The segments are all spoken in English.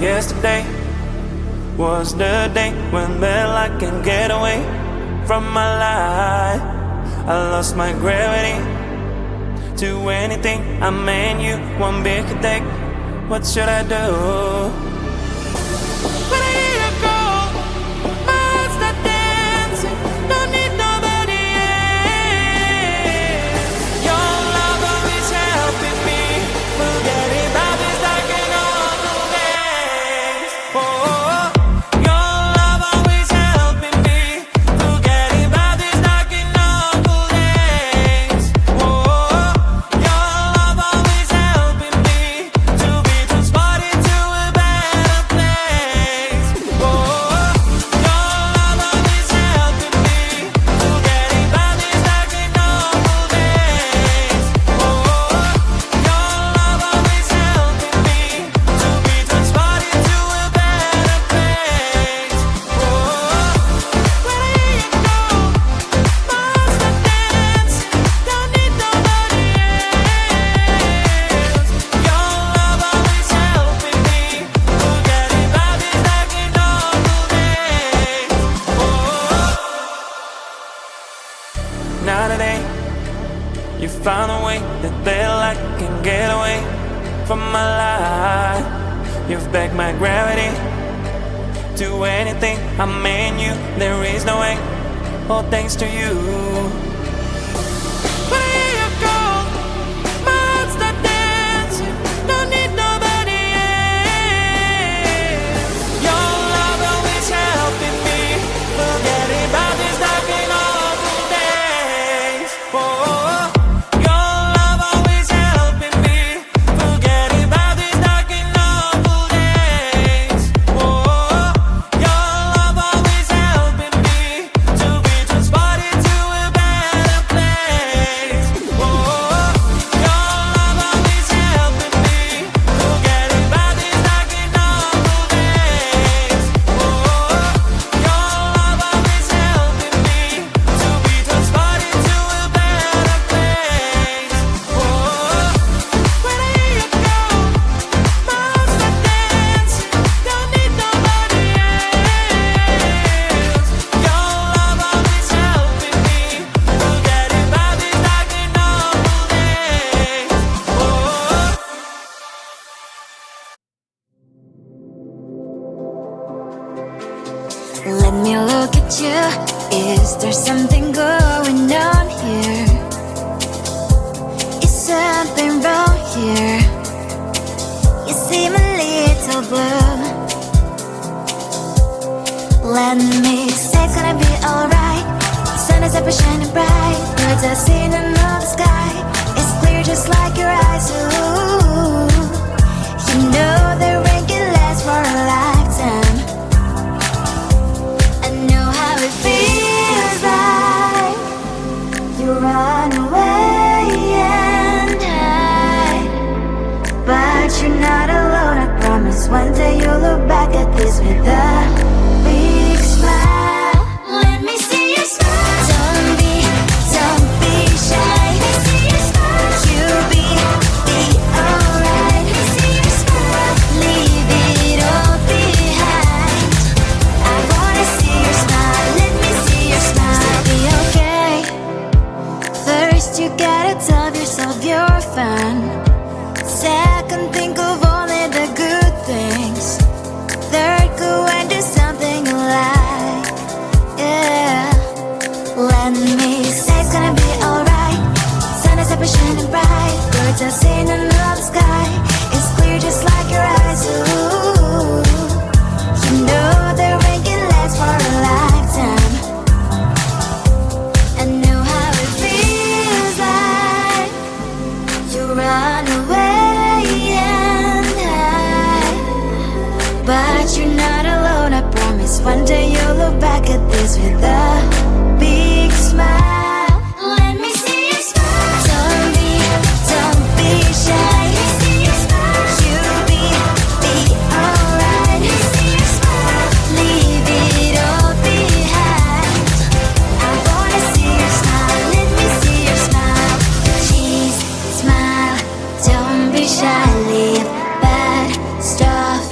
Yesterday was the day when I can get away from my life. I lost my gravity to anything. I mean you, one big headache. What should I do? When I hear you call, my heart start dancing. Don't need nobody else. Your love always helping me forget about these dark and awful days. Oh, your love always helping me forget about these dark and awful days. Oh, your love always helping me to be transported to a better place. Oh, your love always helping me forget about these dark and awful days. Oh, your love always helping me to be transported to a better place. Oh, when I hear you call, my heart start dancing. Don't need nobody else. Your love always helping me forget about these dark and awful days. Oh, now today you found a way that I can get away from my life. You've begged my gravity to anything. I mean you, there is no way. All thanks to you. When I hear you call, my heart start dancing. Don't need nobody else. Your love always helping me forget about these dark and awful days. Oh, your love always helping me forget about these dark and awful days. Oh, your love always helping me to be transported to a better place. Oh, your love always helping me forget about these dark and awful days. Oh, your love always helping me to be transported to a better place. Oh, when I hear you call, my heart start dancing. Don't need nobody else. Your love always helping me forget about these dark and awful days. Oh. Let me look at you. Is there something going on here? Is something wrong here? You seem a little blue. Let me say it's gonna be alright. The sun is up and shining bright. Birds are singing in the sky. It's clear just like your eyes. Ooh, you know the rain can last for a lifetime. I know how it feels like you run away and hide, but you're not alone. I promise one day you'll look back at this with a big smile. Let me see you smile. Don't be shy. Let me see you smile. You'll be alright. Let me see you smile. Leave it all behind. I wanna see your smile. Let me see your smile. Be okay. First you gotta tell yourself you're fine. Second, think of only the good things. Third, go and do something you like. Yeah. Let me say it's gonna be alright. Sun is up and shining bright. Birds are singing in the sky. It's clear just like your eyes. Ooh, you know the rain can last for a lifetime. I know how it feels like you run away and hide, but you're not alone. I promise one day you'll look back at this with a big smile. Let me see you smile. Don't be shy. Let me see you smile. You'll be alright. Let me see you smile. Leave it all behind. I wanna see your smile. Let me see your smile. Cheese, smile. Don't be shy. Leave bad stuff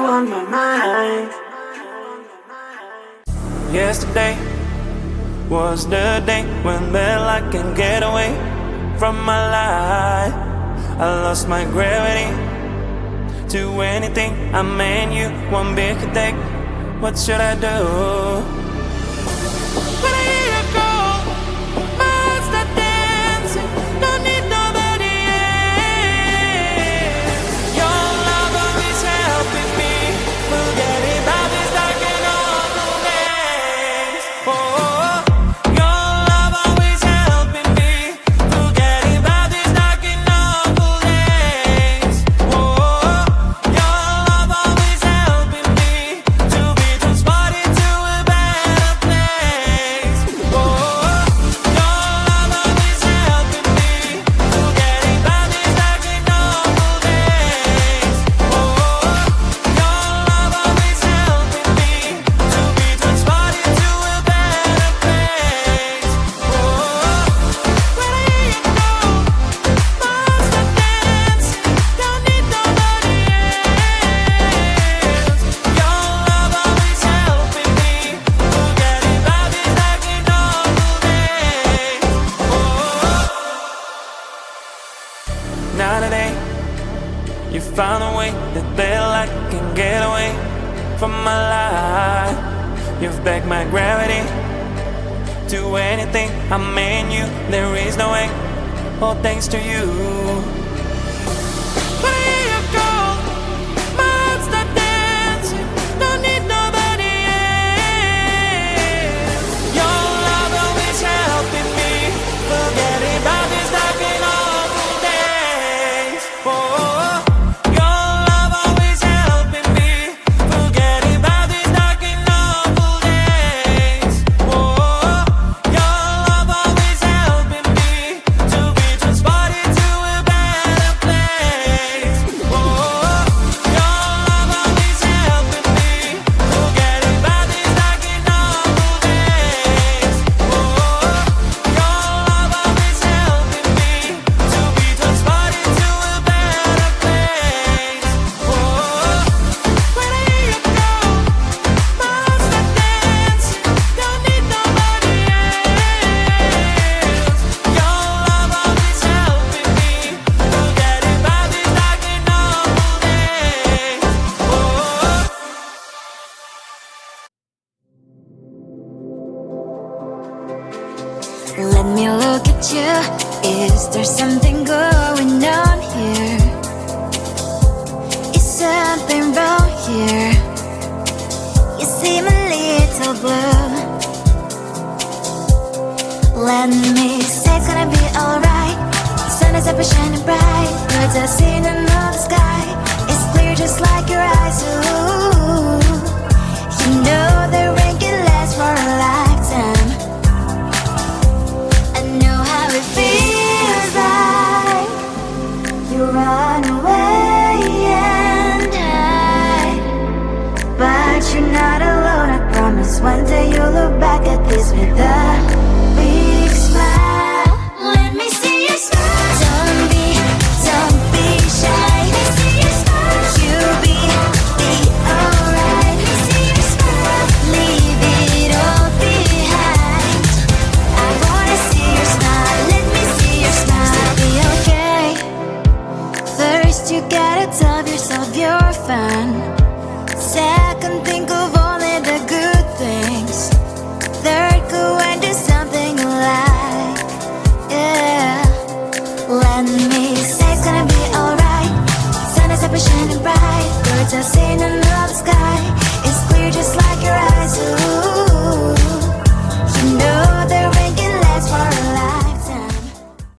on my mind. Yesterday was the day when I can get away from my life. I lost my gravity to anything. I mean you, one big attack. What should I do? When I hear you call, my heart start dancing. Don't need nobody else. Your love always helping me. Forgetting about these dark and awful days. Oh, your love always helping me. Forgetting about these dark and awful days. Oh, your love always helping me to be transported to a better place. Oh, your love always helping me. Forgetting about these dark and awful days. Oh, your love always helping me to be transported to a better place. Oh, when I hear you call, my heart start dancing. Don't need nobody else. Your love always helping me. Forgetting about these dark and awful days. Oh, now today you found a way that I can get away from my life. You've backed my gravity to anything. I mean you, there is no way. All thanks to you. When I hear you call, my heart start dancing. Don't need nobody else. Your love always helping me. Forgetting about these dark and awful days. Oh, your love always helping me. Forgetting about these dark and awful days. Oh, your love always helping me to be transported to a better place. Oh, your love always helping me. Forgetting about these dark and awful days. Oh, your love always helping me to be transported to a better place. Oh, when I hear you call, my heart start dancing. Don't need nobody else. Your love always helping me. Forgetting about these dark and awful days. Oh. Let me look at you. Is there something going on here? Is something wrong here? You seem a little blue. Let me say it's gonna be alright. Sun is up and shining bright. Birds are singing in the sky. It's clear just like your eyes. Ooh, you know the rain can last for a lifetime. I know how it feels like you run away and hide, but you're not alone. I promise one day you'll look back at this with a big smile. Let me see you smile. Don't be shy. Let me see you smile. You'll be alright. Let me see you smile. Leave it all behind. I wanna see your smile. Let me see your smile. Still be okay. First you gotta tell yourself you're fine. Second, think of only the good things. Third, go and do something you like. Yeah. Let me say it's gonna be alright. Sun is up and shining bright. Birds are singing in the sky. It's clear just like your eyes.